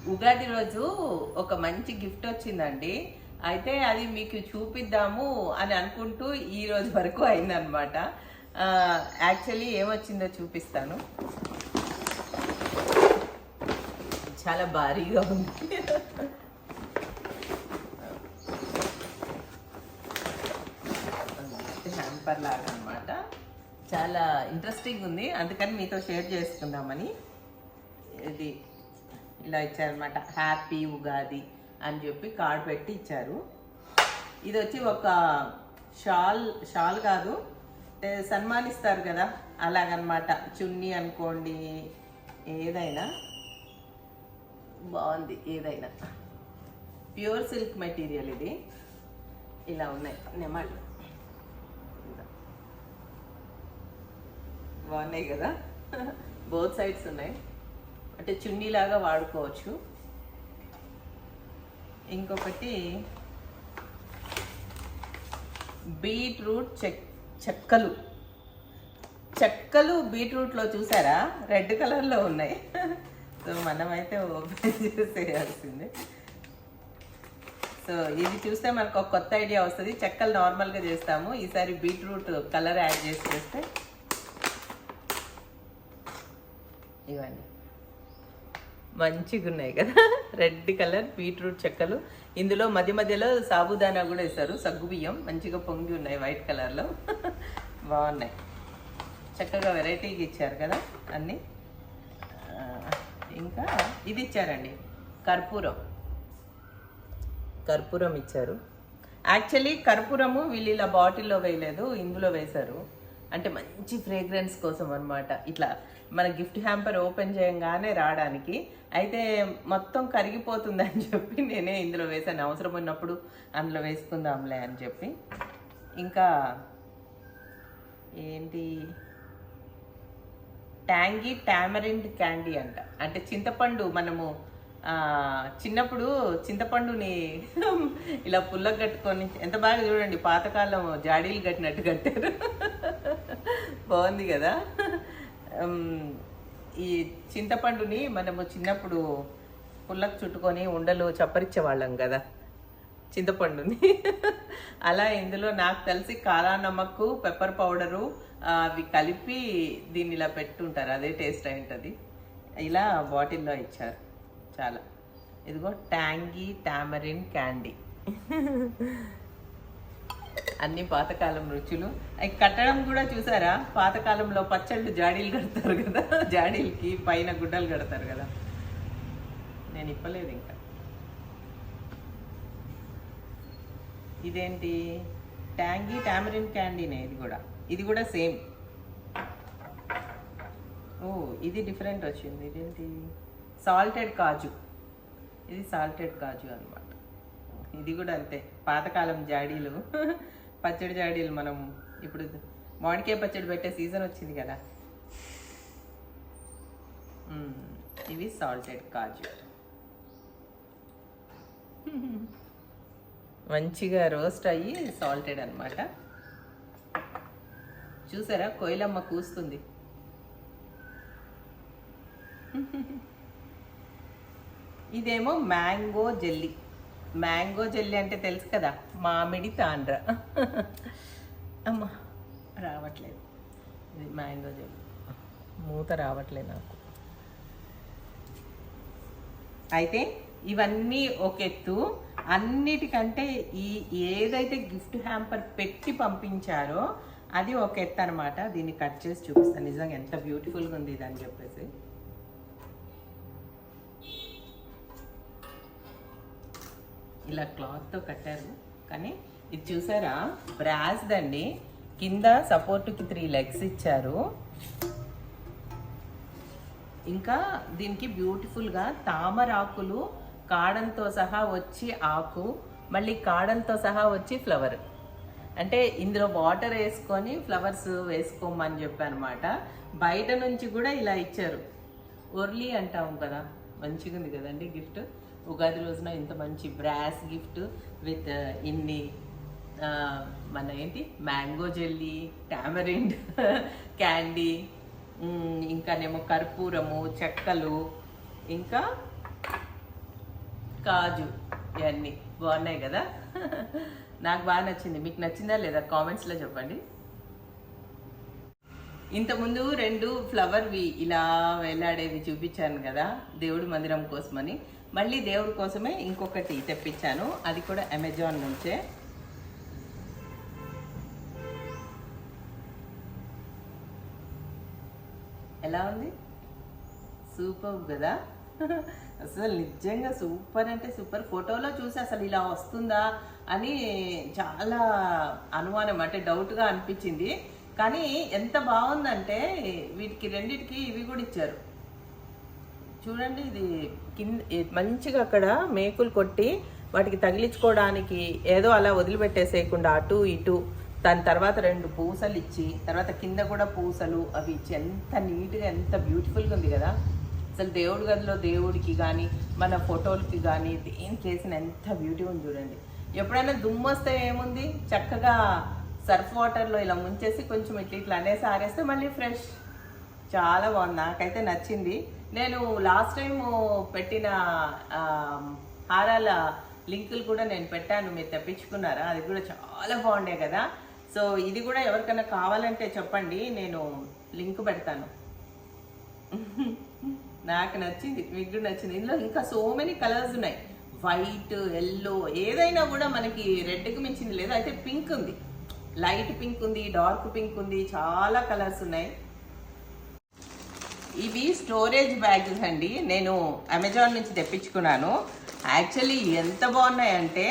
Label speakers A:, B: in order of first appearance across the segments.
A: ఉగాది రోజు ఒక మంచి గిఫ్ట్ వచ్చిందండి. అయితే అది మీకు చూపిద్దాము అని అనుకుంటూ ఈ రోజు వరకు అయిందనమాట. యాక్చువల్లీ ఏమొచ్చిందో చూపిస్తాను. చాలా భారీగా ఉంది. హ్యాంపర్ లాగా అనమాట. చాలా ఇంట్రెస్టింగ్ ఉంది, అందుకని మీతో షేర్ చేసుకుందామని. ఇది ఇలా ఇచ్చారనమాట. హ్యాపీ ఉగాది అని చెప్పి కార్డ్ పెట్టి ఇచ్చారు. ఇది వచ్చి ఒక షాల్ కాదు, సన్మానిస్తారు కదా అలాగనమాట. చున్నీ అనుకోండి, ఏదైనా బాగుంది. ఏదైనా ప్యూర్ సిల్క్ మెటీరియల్ ఇది. ఇలా ఉన్నాయి నెమళ్ళు, బాగున్నాయి కదా. బోత్ సైడ్స్ ఉన్నాయి, అంటే చున్నీలాగా వాడుకోవచ్చు. ఇంకొకటి బీట్రూట్ చెక్కలు బీట్రూట్లో చూసారా, రెడ్ కలర్లో ఉన్నాయి. సో మనమైతే ఓపెన్ చేసేయాల్సిందే. సో ఇది చూస్తే మనకు ఒక కొత్త ఐడియా వస్తుంది. చెక్కలు నార్మల్గా చేస్తాము, ఈసారి బీట్రూట్ కలర్ యాడ్ చేసి చేస్తే. ఇవన్నీ మంచిగా ఉన్నాయి కదా, రెడ్ కలర్ బీట్రూట్ చెక్కలు. ఇందులో మధ్య మధ్యలో సాబుదానా కూడా వేస్తారు, సగ్గుబియ్యం మంచిగా పొంగి ఉన్నాయి వైట్ కలర్లో. బాగున్నాయి, చక్కగా వెరైటీగా ఇచ్చారు కదా అన్నీ. ఇంకా ఇది ఇచ్చారండి, కర్పూరం ఇచ్చారు. యాక్చువల్లీ కర్పూరము వీళ్ళు ఇలా బాటిల్లో వేయలేదు, ఇందులో వేశారు. అంటే మంచి ఫ్రేగ్రెన్స్ కోసం అనమాట. ఇట్లా మన గిఫ్ట్ హ్యాంపర్ ఓపెన్ చేయంగానే రావడానికి. అయితే మొత్తం కరిగిపోతుంది అని చెప్పి నేనే ఇందులో వేసాను, అవసరం ఉన్నప్పుడు అందులో వేసుకుందాంలే అని చెప్పి. ఇంకా ఏంటి, ట్యాంగీ టామరిండ్ క్యాండీ అంట. అంటే చింతపండు, మనము చిన్నప్పుడు చింతపండుని ఇలా పుల్లకు కట్టుకొని ఎంత బాగా చూడండి, పాతకాలం జాడీలు కట్టినట్టు కట్టారు. బాగుంది కదా. ఈ చింతపండుని మనము చిన్నప్పుడు పుల్లకు చుట్టుకొని ఉండలు చప్పరిచ్చేవాళ్ళం కదా చింతపండుని. అలా ఇందులో నాకు తెలిసి కాలా నమక్కు, పెప్పర్ పౌడరు అవి కలిపి దీన్ని ఇలా పెట్టుంటారు, అదే టేస్ట్ అయి ఉంటుంది. ఇలా బాటిల్లో ఇచ్చారు చాలా. ఇదిగో ట్యాంగీ టామరిన్ క్యాండీ. అన్ని పాతకాలం రుచులు. అవి కట్టడం కూడా చూసారా, పాతకాలంలో పచ్చళ్ళు జాడీలు కడతారు కదా, జాడీలకి పైన గుడ్డలు కడతారు కదా. నేను ఇప్పలేదు ఇంకా. ఇదేంటి, ట్యాంగీ టామరిన్ క్యాండీనే ఇది కూడా సేమ్. ఓ ఇది డిఫరెంట్ వచ్చింది. ఇదేంటి, సాల్టెడ్ కాజు. ఇది సాల్టెడ్ కాజు అనమాట. ఇది కూడా అంతే, పాతకాలం జాడీలు, పచ్చడి జాడీలు. మనం ఇప్పుడు మామిడికాయ పచ్చడి పెట్టే సీజన్ వచ్చింది కదా. ఇవి సాల్టెడ్ కాజు. మంచిగా రోస్ట్ అయ్యి సాల్టెడ్ అనమాట. చూసారా, కోయిలమ్మ కూస్తుంది. ఇదేమో మ్యాంగో జెల్లీ అంటే తెలుసు కదా, మామిడి తాండ్ర. అమ్మ రావట్లేదు, ఇది మ్యాంగో జెల్లీ, మూత రావట్లేదు నాకు. అయితే ఇవన్నీ ఒక ఎత్తు. అన్నిటికంటే ఏదైతే గిఫ్ట్ హ్యాంపర్ పెట్టి పంపించారో అది ఒక ఎత్తు అనమాట. దీన్ని కట్ చేసి చూపిస్తాను, నిజంగా ఎంత బ్యూటిఫుల్గా ఉంది ఇది అని చెప్పేసి. ఇలా క్లాత్తో కట్టారు, కానీ ఇది చూసారా బ్రాస్ దండి. కింద సపోర్ట్కి 3 లెగ్స్ ఇచ్చారు. ఇంకా దీనికి బ్యూటిఫుల్గా తామరాకులు కాడంతో సహా వచ్చి ఆకు, మళ్ళీ కాడంతో సహా వచ్చి ఫ్లవర్. అంటే ఇందులో వాటర్ వేసుకొని ఫ్లవర్స్ వేసుకోమని చెప్పి అనమాట. బయట నుంచి కూడా ఇలా ఇచ్చారు. ఒర్లీ అంటాం కదా, మంచిగా ఉంది కదండి గిఫ్ట్. ఉగాది రోజున ఇంత మంచి బ్రాస్ గిఫ్ట్ విత్ ఇన్ని మన ఏంటి మ్యాంగో జెల్లీ, టామరిండ్ క్యాండీ, ఇంకానేమో కర్పూరము, చెక్కలు, ఇంకా కాజు ఇవన్నీ బాగున్నాయి కదా. నాకు బాగా నచ్చింది. మీకు నచ్చిందా లేదా కామెంట్స్లో చెప్పండి. ఇంతకుముందు 2 ఫ్లవర్వి ఇలా వేలాడేవి చూపించాను కదా దేవుడి మందిరం కోసమని. మళ్ళీ దేవుడి కోసమే ఇంకొకటి తెప్పించాను, అది కూడా అమెజాన్ నుంచే. ఎలా ఉంది? సూపర్ కదా. అసలు నిజంగా సూపర్ అంటే సూపర్. ఫోటోలో చూసి అసలు ఇలా వస్తుందా అని చాలా అనుమానం, అంటే డౌట్గా అనిపించింది. కానీ ఎంత బాగుందంటే వీటికి రెండిటికి ఇవి కూడా ఇచ్చారు చూడండి. ఇది కింద మంచిగా అక్కడ మేకులు కొట్టి వాటికి తగిలించుకోవడానికి ఏదో అలా వదిలిపెట్టేసేయకుండా అటు ఇటు, దాని తర్వాత 2 పూసలు ఇచ్చి, తర్వాత కింద కూడా పూసలు అవి ఇచ్చి ఎంత నీట్గా ఎంత బ్యూటిఫుల్గా ఉంది కదా. అసలు దేవుడి గదిలో దేవుడికి కానీ మన ఫోటోలకి కానీ దేనికి వేసిన ఎంత బ్యూటీ ఉంది చూడండి. ఎప్పుడైనా దుమ్ము వస్తే ఏముంది, చక్కగా సర్ఫ్ వాటర్లో ఇలా ముంచేసి కొంచెం ఇట్లా అనేసి ఆరేస్తే మళ్ళీ ఫ్రెష్. చాలా బాగుంది, నాకైతే నచ్చింది. నేను లాస్ట్ టైం పెట్టిన హారాల లింకులు కూడా నేను పెట్టాను, మీరు తెప్పించుకున్నారా? అది కూడా చాలా బాగుండే కదా. సో ఇది కూడా ఎవరికైనా కావాలంటే చెప్పండి, నేను లింక్ పెడతాను. నాకు నచ్చింది, మీకు కూడా నచ్చింది. ఇందులో ఇంకా సో మెనీ కలర్స్ ఉన్నాయి, వైట్, ఎల్లో, ఏదైనా కూడా మనకి రెడ్కి మించింది లేదు. అయితే పింక్ ఉంది, లైట్ పింక్ ఉంది, డార్క్ పింక్ ఉంది, చాలా కలర్స్ ఉన్నాయి. ఇవి స్టోరేజ్ బ్యాగ్స్ అండి, నేను అమెజాన్ నుంచి తెప్పించుకున్నాను. యాక్చువల్లీ ఎంత బాగున్నాయంటే,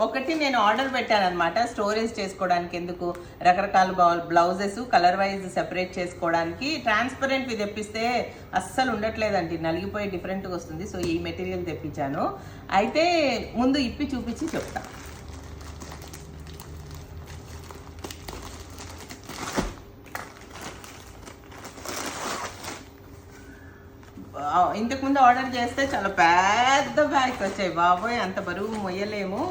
A: ఒకటి నేను ఆర్డర్ పెట్టాను అనమాట స్టోరేజ్ చేసుకోవడానికి. ఎందుకు, రకరకాల బ్లౌజెస్ కలర్ వైజ్ సెపరేట్ చేసుకోవడానికి. ట్రాన్స్పరెంట్వి తెప్పిస్తే అస్సలు ఉండట్లేదండి, నలిగిపోయి డిఫరెంట్గా వస్తుంది. సో ఈ మెటీరియల్ తెప్పించాను. అయితే ముందు ఇప్పి చూపించి చెప్తాను. ఇంతకుముందు ఆర్డర్ చేస్తే చాలా పెద్ద బ్యాగ్స్ వచ్చాయి, బాబోయ్ అంత బరువు మొయ్యలేము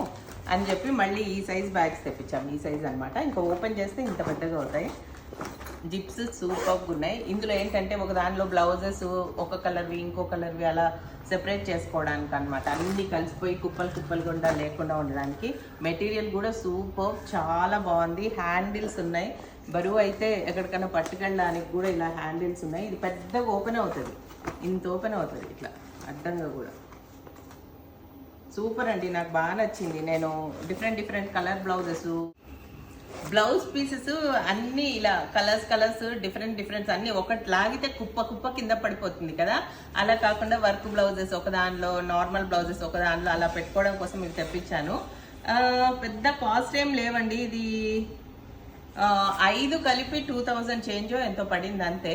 A: అని చెప్పి మళ్ళీ ఈ సైజ్ బ్యాగ్స్ తెప్పించాము. ఈ సైజ్ అనమాట. ఇంకా ఓపెన్ చేస్తే ఇంత పెద్దగా అవుతాయి. జిప్స్ సూపర్గా ఉన్నాయి. ఇందులో ఏంటంటే ఒక దానిలో బ్లౌజెస్ ఒక కలర్వి ఇంకో కలర్వి అలా సెపరేట్ చేసుకోవడానికి అనమాట. అన్నీ కలిసిపోయి కుప్పలు కుప్పలు గుండా లేకుండా ఉండడానికి. మెటీరియల్ కూడా సూపర్, చాలా బాగుంది. హ్యాండిల్స్ ఉన్నాయి, బరువు అయితే ఎక్కడికైనా పట్టుకెళ్ళడానికి కూడా ఇలా హ్యాండిల్స్ ఉన్నాయి. ఇది పెద్దగా ఓపెన్ అవుతుంది, ఇంత ఓపెన్ అవుతుంది ఇట్లా అడ్డంగా కూడా. సూపర్ అండి, నాకు బాగా నచ్చింది. నేను డిఫరెంట్ కలర్ బ్లౌజ్ పీసెస్ అన్నీ ఇలా కలర్స్ డిఫరెంట్స్ అన్నీ ఒకటి లాగితే కుప్ప కింద పడిపోతుంది కదా. అలా కాకుండా వర్క్ బ్లౌజెస్ ఒక దానిలో, నార్మల్ బ్లౌజెస్ ఒక దానిలో అలా పెట్టుకోవడం కోసం ఇది తెప్పించాను. పెద్ద కాస్ట్ ఏం లేవండి. ఇది 5 కలిపి 2000 చేంజో ఎంతో పడింది అంతే.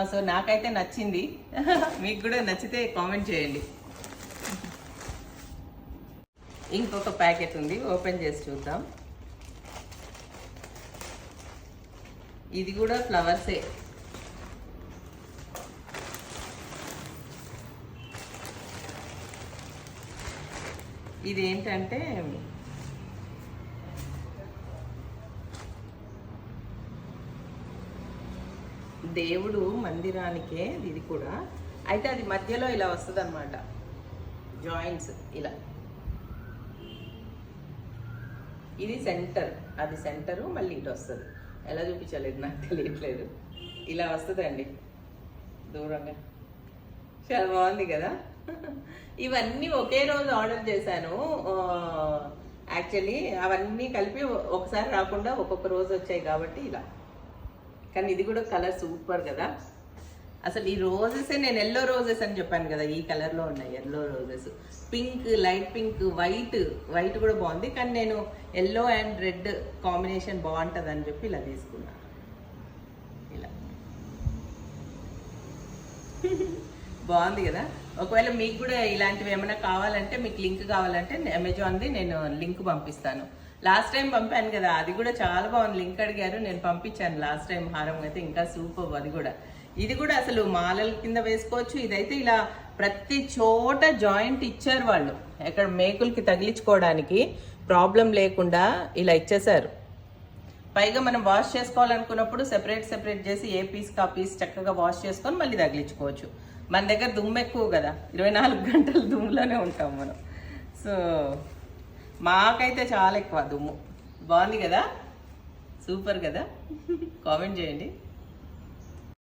A: సో నాకైతే నచ్చింది. మీకు కూడా నచ్చితే కామెంట్ చేయండి. ఇంకొక ప్యాకెట్ ఉంది, ఓపెన్ చేసి చూద్దాం. ఇది కూడా ఫ్లవర్సే. ఇది ఏంటంటే దేవుడు మందిరానికే ఇది కూడా. అయితే అది మధ్యలో ఇలా వస్తుంది అనమాట, జాయింట్స్ ఇలా. ఇది సెంటర్, అది సెంటరు, మళ్ళీ ఇటు వస్తుంది. ఎలా చూపించలేదు నాకు తెలియట్లేదు. ఇలా వస్తుందండి దూరంగా. చాలా బాగుంది కదా. ఇవన్నీ ఒకే రోజు ఆర్డర్ చేశాను. యాక్చువల్లీ అవన్నీ కలిపి ఒకసారి రాకుండా ఒక్కొక్క రోజు వచ్చాయి కాబట్టి ఇలా. కానీ ఇది కూడా కలర్ సూపర్ కదా. అసలు ఈ రోజెస్ నేను ఎల్లో రోజెస్ అని చెప్పాను కదా, ఈ కలర్లో ఉన్నాయి yellow roses. Pink, light pink, white కూడా బాగుంది. కానీ నేను ఎల్లో అండ్ రెడ్ కాంబినేషన్ బాగుంటుంది అని చెప్పి ఇలా తీసుకున్నా. ఇలా బాగుంది కదా. ఒకవేళ మీకు కూడా ఇలాంటివి ఏమైనా కావాలంటే, మీకు లింక్ కావాలంటే అమెజాన్ది నేను లింక్ పంపిస్తాను. లాస్ట్ టైం పంపాను కదా, అది కూడా చాలా బాగుంది. లింక్ అడిగారు, నేను పంపించాను లాస్ట్ టైం హారం అయితే. ఇంకా సూపర్ అది కూడా. ఇది కూడా అసలు మాలల కింద వేసుకోవచ్చు. ఇదైతే ఇలా ప్రతి చోట జాయింట్ ఇచ్చారు వాళ్ళు, ఎక్కడ మేకులకి తగిలించుకోవడానికి ప్రాబ్లం లేకుండా ఇలా ఇచ్చేసారు. పైగా మనం వాష్ చేసుకోవాలనుకున్నప్పుడు సెపరేట్ చేసి ఏ పీస్ కా పీస్ చక్కగా వాష్ చేసుకొని మళ్ళీ తగిలించుకోవచ్చు. మన దగ్గర దుమ్ము ఎక్కువ కదా, 24 గంటలు దుమ్ములోనే ఉంటాం మనం. సో మాకైతే చాలా ఎక్కువ దుమ్ము. బాగుంది కదా, సూపర్ కదా, కామెంట్ చేయండి.